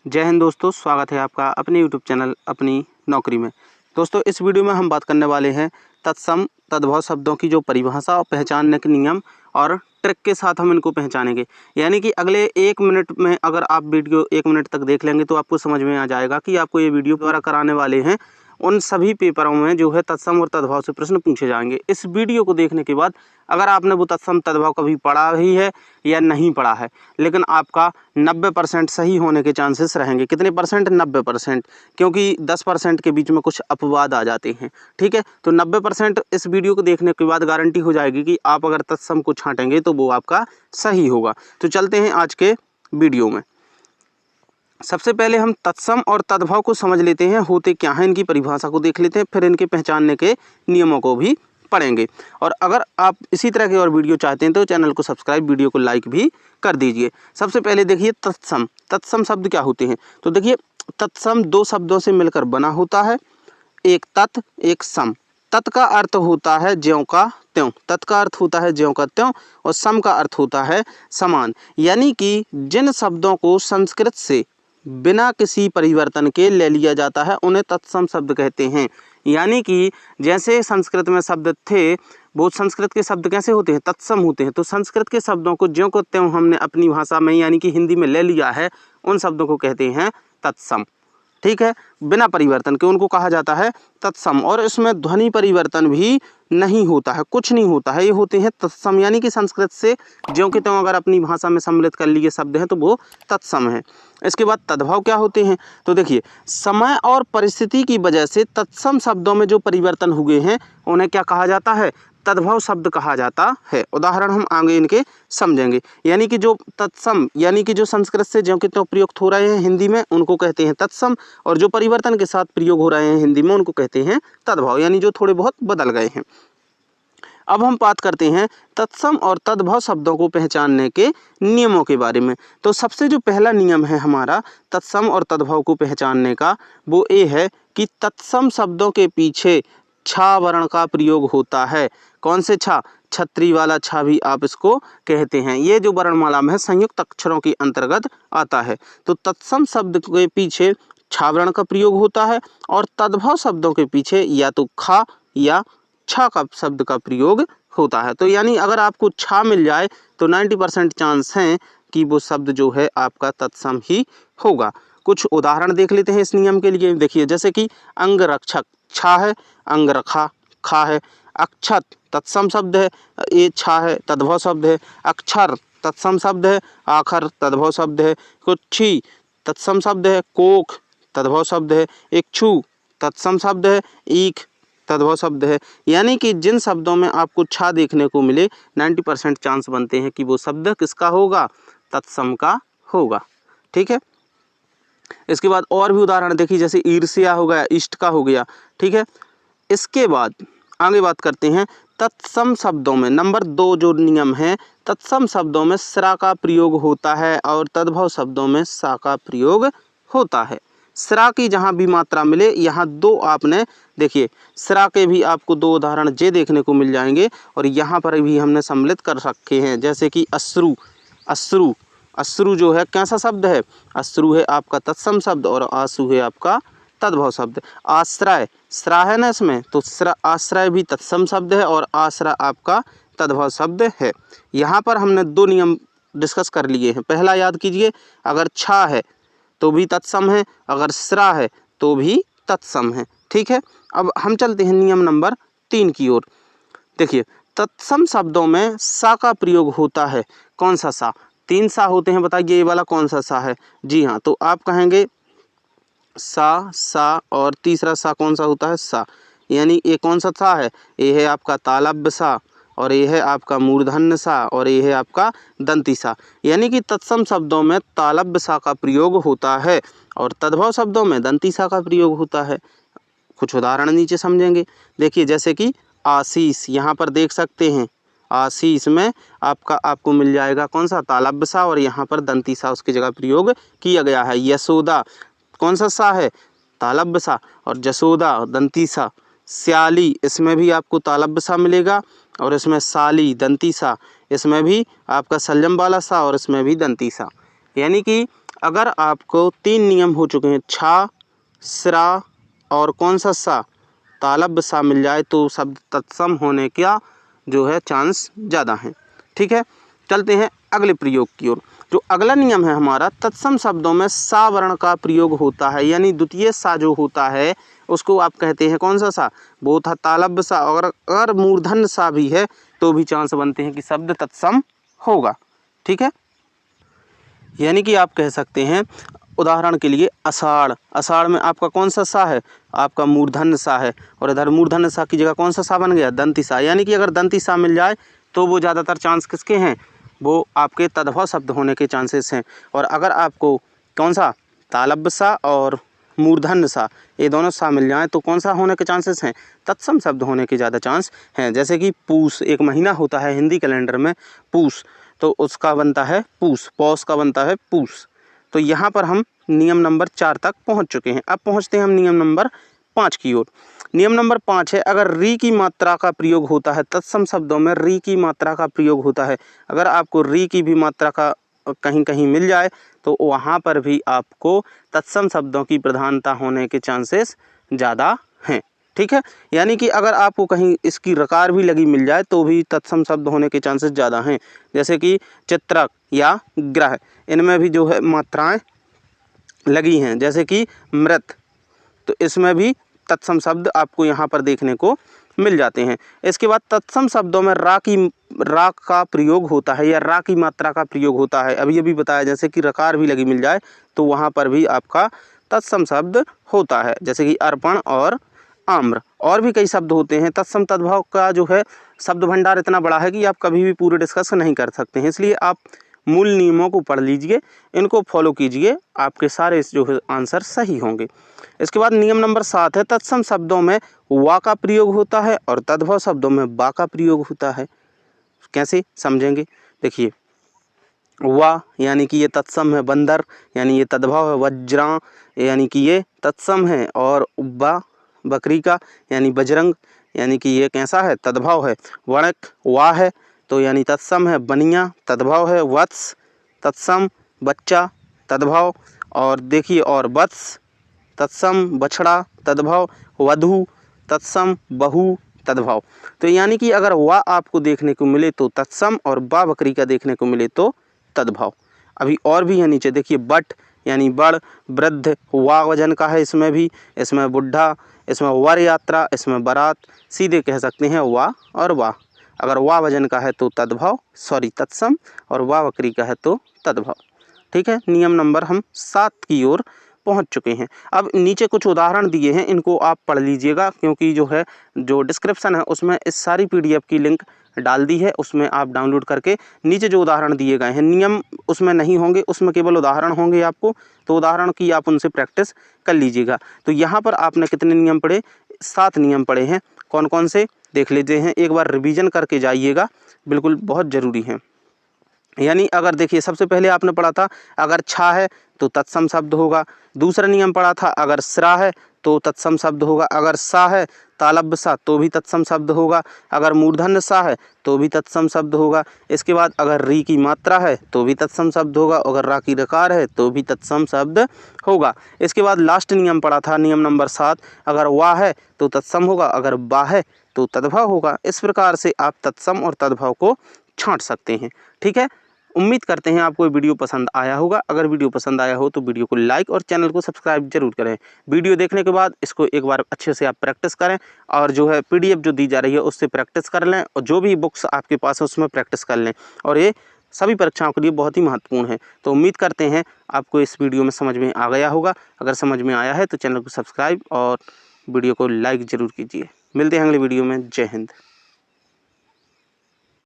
जय हिंद दोस्तों, स्वागत है आपका अपने YouTube चैनल अपनी नौकरी में। दोस्तों, इस वीडियो में हम बात करने वाले हैं तत्सम तद्भव शब्दों की जो परिभाषा और पहचानने के नियम और ट्रिक के साथ हम इनको पहचानेंगे। यानी कि अगले 1 मिनट में अगर आप वीडियो 1 मिनट तक देख लेंगे तो आपको समझ में आ जाएगा कि आपको ये वीडियो द्वारा कराने वाले हैं उन सभी पेपरों में जो है तत्सम और तद्भव से प्रश्न पूछे जाएंगे। इस वीडियो को देखने के बाद अगर आपने वो तत्सम तद्भव कभी पढ़ा ही है या नहीं पढ़ा है, लेकिन आपका 90% सही होने के चांसेस रहेंगे। कितने परसेंट? 90%, क्योंकि 10% के बीच में कुछ अपवाद आ जाते हैं। ठीक है, तो 90% इस वीडियो को देखने के बाद गारंटी हो जाएगी कि आप अगर तत्सम को छांटेंगे तो वो आपका सही होगा। तो चलते हैं आज के वीडियो में। सबसे पहले हम तत्सम और तद्भव को समझ लेते हैं, होते क्या हैं, इनकी परिभाषा को देख लेते हैं, फिर इनके पहचानने के नियमों को भी पढ़ेंगे। और अगर आप इसी तरह के और वीडियो चाहते हैं तो चैनल को सब्सक्राइब, वीडियो को लाइक भी कर दीजिए। सबसे पहले देखिए तत्सम। तत्सम शब्द क्या होते हैं? तो देखिए तत्सम 2 शब्दों से मिलकर बना होता है, एक तत् एक सम। तत् का अर्थ होता है ज्यों का त्यों, तत् का अर्थ होता है ज्यों का त्यों, और सम का अर्थ होता है समान। यानी कि जिन शब्दों को संस्कृत से बिना किसी परिवर्तन के ले लिया जाता है उन्हें तत्सम शब्द कहते हैं। यानी कि जैसे संस्कृत में शब्द थे, वो संस्कृत के शब्द कैसे होते हैं? तत्सम होते हैं। तो संस्कृत के शब्दों को ज्यों को त्यों हमने अपनी भाषा में यानी कि हिंदी में ले लिया है, उन शब्दों को कहते हैं तत्सम। ठीक है, बिना परिवर्तन के उनको कहा जाता है तत्सम। और इसमें ध्वनि परिवर्तन भी नहीं होता है, कुछ नहीं होता है, ये होते हैं तत्सम। यानी कि संस्कृत से ज्यों के त्यों अगर अपनी भाषा में सम्मिलित कर लिए शब्द हैं तो वो तत्सम है। इसके बाद तद्भव क्या होते हैं? तो देखिए समय और परिस्थिति की वजह से तत्सम शब्दों में जो परिवर्तन हुए हैं उन्हें क्या कहा जाता है? तद्भव शब्द कहा जाता है। उदाहरण हम आगे इनके समझेंगे। यानी कि जो तत्सम यानी कि जो संस्कृत से ज्यों के त्यों प्रयुक्त हो रहे हैं हिंदी में उनको कहते हैं तत्सम, और जो परिवर्तन के साथ प्रयोग हो रहे हैं हिंदी में उनको कहते हैं तद्भव, यानी जो थोड़े बहुत बदल गए हैं। अब हम बात करते हैं तत्सम और तद्भव शब्दों को पहचानने के नियमों के बारे में। तो सबसे जो पहला नियम है हमारा तत्सम और तद्भव को पहचानने का, वो ये है कि तत्सम शब्दों के पीछे छा वर्ण का प्रयोग होता है। कौन से छा? छतरी वाला छा भी आप इसको कहते हैं। ये जो वर्णमाला में है संयुक्त अक्षरों के अंतर्गत आता है। तो तत्सम शब्द के पीछे छा वर्ण का प्रयोग होता है और तद्भव शब्दों के पीछे या तो खा या छा का शब्द का प्रयोग होता है। तो यानी अगर आपको छा मिल जाए तो 90% चांस हैं कि वो शब्द जो है आपका तत्सम ही होगा। कुछ उदाहरण देख लेते हैं इस नियम के लिए। देखिए जैसे कि अंगरक्षक छा है, अंगरखा खा है, अक्षत तत्सम शब्द है, ये छा है, तद्भव शब्द है। अक्षर तत्सम शब्द है, आखर तद्भव शब्द है। कुच्छी तत्सम शब्द है, कोख तद्भव शब्द है। इक्षु तत्सम शब्द है, ईख तद्भव शब्द है। यानी कि जिन शब्दों में आपको छा देखने को मिले 90% चांस बनते हैं कि वो शब्द किसका होगा? तत्सम का होगा। ठीक है, इसके बाद और भी उदाहरण देखिए, जैसे ईर्ष्या हो गया, इष्ट का हो गया। ठीक है, इसके बाद आगे बात करते हैं तत्सम शब्दों में। नंबर 2 जो नियम है, तत्सम शब्दों में स्रा का प्रयोग होता है और तद्भव शब्दों में सा का प्रयोग होता है। स्रा की जहाँ भी मात्रा मिले यहाँ 2 आपने देखिए, स्रा के भी आपको 2 उदाहरण जे देखने को मिल जाएंगे और यहाँ पर भी हमने सम्मिलित कर रखे हैं। जैसे कि अश्रु, अश्रु अश्रु जो है कैसा शब्द है? अश्रु है आपका तत्सम शब्द और आंसू है आपका तद्भव शब्द। आश्रय स्रा है ना इसमें, तो आश्रय भी तत्सम शब्द है और आश्रय आपका तद्भव शब्द है। यहाँ पर हमने 2 नियम डिस्कस कर लिए हैं। पहला याद कीजिए, अगर छा है तो भी तत्सम है, अगर स्रा है तो भी तत्सम है। ठीक है, अब हम चलते हैं नियम नंबर 3 की ओर। देखिए तत्सम शब्दों में सा का प्रयोग होता है। कौन सा सा? 3 सा होते हैं, बताइए ये वाला कौन सा सा है? जी हाँ, तो आप कहेंगे सा, सा और तीसरा सा कौन सा होता है? सा। यानी ये कौन सा सा है? ये है आपका तालव्य सा, और ये है आपका मूर्धन्य सा, और ये है आपका दंती सा। यानी कि तत्सम शब्दों में तालव्य सा का प्रयोग होता है और तद्भव शब्दों में दंती सा का प्रयोग होता है। कुछ उदाहरण नीचे समझेंगे। देखिए जैसे कि आशीष, यहाँ पर देख सकते हैं आशीष में आपको मिल जाएगा कौन सा? तालव्य सा, और यहाँ पर दंती सा उसकी जगह प्रयोग किया गया है। यशोदा कौन सा सा है? तालव्य सा, और जसोदा दंती सा। स्याली इसमें भी आपको तालव्य सा मिलेगा, और इसमें साली दंती सा, इसमें भी आपका संयम वाला सा और इसमें भी दंती सा। यानी कि अगर आपको 3 नियम हो चुके हैं, छा, स्रा और कौन सा सा, तालब्य सा मिल जाए तो शब्द तत्सम होने का जो है चांस ज़्यादा है। ठीक है, चलते हैं अगले प्रयोग की ओर। जो अगला नियम है हमारा, तत्सम शब्दों में सा वर्ण का प्रयोग होता है, यानी द्वितीय सा जो होता है उसको आप कहते हैं कौन सा सा, वो था तालब्य सा। और अगर मूर्धन्य सा भी है तो भी चांस बनते हैं कि शब्द तत्सम होगा। ठीक है, यानी कि आप कह सकते हैं उदाहरण के लिए आषाढ़, आषाढ़ में आपका कौन सा सा है, आपका मूर्धन्य सा है, और इधर मूर्धन्य सा की जगह कौन सा बन गया, दंती सा। यानी कि अगर दंती सा मिल जाए तो वो ज़्यादातर चांस किसके हैं, वो आपके तद्भव शब्द होने के चांसेस हैं। और अगर आपको कौन सा, तालब्य सा और मूर्धन्य सा, ये दोनों सा मिल जाएं तो कौन सा होने के चांसेस हैं, तत्सम शब्द होने के ज़्यादा चांस हैं। जैसे कि पूस, एक महीना होता है हिंदी कैलेंडर में पूस, तो उसका बनता है पूस, पौष का बनता है पूस। तो यहाँ पर हम नियम नंबर 4 तक पहुँच चुके हैं। अब पहुँचते हैं हम नियम नंबर 5 की ओर। नियम नंबर 5 है, अगर री की मात्रा का प्रयोग होता है, तत्सम शब्दों में री की मात्रा का प्रयोग होता है। अगर आपको री की भी मात्रा का कहीं कहीं मिल जाए तो वहाँ पर भी आपको तत्सम शब्दों की प्रधानता होने के चांसेस ज़्यादा हैं। ठीक है, यानी कि अगर आपको कहीं इसकी रकार भी लगी मिल जाए तो भी तत्सम शब्द होने के चांसेस ज़्यादा हैं। जैसे कि चित्रक या ग्रह, इनमें भी जो है मात्राएं लगी हैं। जैसे कि मृत, तो इसमें भी तत्सम शब्द आपको यहाँ पर देखने को मिल जाते हैं। इसके बाद तत्सम शब्दों में रा का प्रयोग होता है या रा की मात्रा का प्रयोग होता है। अभी अभी बताया, जैसे कि रकार भी लगी मिल जाए तो वहाँ पर भी आपका तत्सम शब्द होता है। जैसे कि अर्पण और आम्र, और भी कई शब्द होते हैं। तत्सम तद्भव का जो है शब्द भंडार इतना बड़ा है कि आप कभी भी पूरे डिस्कस नहीं कर सकते हैं, इसलिए आप मूल नियमों को पढ़ लीजिए, इनको फॉलो कीजिए, आपके सारे जो है आंसर सही होंगे। इसके बाद नियम नंबर 7 है, तत्सम शब्दों में वा का प्रयोग होता है और तद्भव शब्दों में बा का प्रयोग होता है। कैसे समझेंगे, देखिए, वा यानी कि ये तत्सम है, बंदर यानी ये तद्भव है, वज्रा यानी कि ये तत्सम है, और बा बकरी का यानी बजरंग यानी कि ये कैसा है, तद्भव है। वणक वा है तो यानी तत्सम है, बनिया तद्भव है, वत्स तत्सम, बच्चा तद्भव, और देखिए और वत्स तत्सम, बछड़ा तद्भव, वधू तत्सम, बहू तद्भव। तो यानी कि अगर वा आपको देखने को मिले तो तत्सम और बा बकरी का देखने को मिले तो तद्भव। अभी और भी है नीचे, देखिए बट यानी बड़, वृद्ध वा वजन का है, इसमें भी, इसमें बुढ़ा, इसमें वर यात्रा, इसमें बारात, सीधे कह सकते हैं वा और वा। अगर वा वजन का है तो तद्भव, तत्सम, और वा बकरी का है तो तद्भव। ठीक है, नियम नंबर हम 7 की ओर पहुंच चुके हैं। अब नीचे कुछ उदाहरण दिए हैं, इनको आप पढ़ लीजिएगा, क्योंकि जो है जो डिस्क्रिप्शन है उसमें इस सारी PDF की लिंक डाल दी है, उसमें आप डाउनलोड करके नीचे जो उदाहरण दिए गए हैं, नियम उसमें नहीं होंगे, उसमें केवल उदाहरण होंगे आपको, तो उदाहरण की आप उनसे प्रैक्टिस कर लीजिएगा। तो यहाँ पर आपने कितने नियम पढ़े, 7 नियम पढ़े हैं। कौन कौन से देख लेते हैं, एक बार रिवीजन करके जाइएगा, बिल्कुल बहुत ज़रूरी है। यानी अगर देखिए, सबसे पहले आपने पढ़ा था अगर छा है तो तत्सम शब्द होगा। दूसरा नियम पढ़ा था अगर स्रा है तो तत्सम शब्द होगा। अगर सा है तालब्य सा तो भी तत्सम शब्द होगा। अगर मूर्धन्य सा है तो भी तत्सम शब्द होगा। इसके बाद अगर री की मात्रा है तो भी तत्सम शब्द होगा। अगर रा की रकार है तो भी तत्सम शब्द होगा। इसके बाद लास्ट नियम पढ़ा था, नियम नंबर 7, अगर वा है तो तत्सम होगा, अगर बा है तो तद्भव होगा। इस प्रकार से आप तत्सम और तद्भव को छांट सकते हैं। ठीक है, उम्मीद करते हैं आपको ये वीडियो पसंद आया होगा। अगर वीडियो पसंद आया हो तो वीडियो को लाइक और चैनल को सब्सक्राइब जरूर करें। वीडियो देखने के बाद इसको एक बार अच्छे से आप प्रैक्टिस करें, और जो है PDF जो दी जा रही है उससे प्रैक्टिस कर लें, और जो भी बुक्स आपके पास है उसमें प्रैक्टिस कर लें, और ये सभी परीक्षाओं के लिए बहुत ही महत्वपूर्ण है। तो उम्मीद करते हैं आपको इस वीडियो में समझ में आ गया होगा। अगर समझ में आया है तो चैनल को सब्सक्राइब और वीडियो को लाइक ज़रूर कीजिए। मिलते हैं अगले वीडियो में। जय हिंद।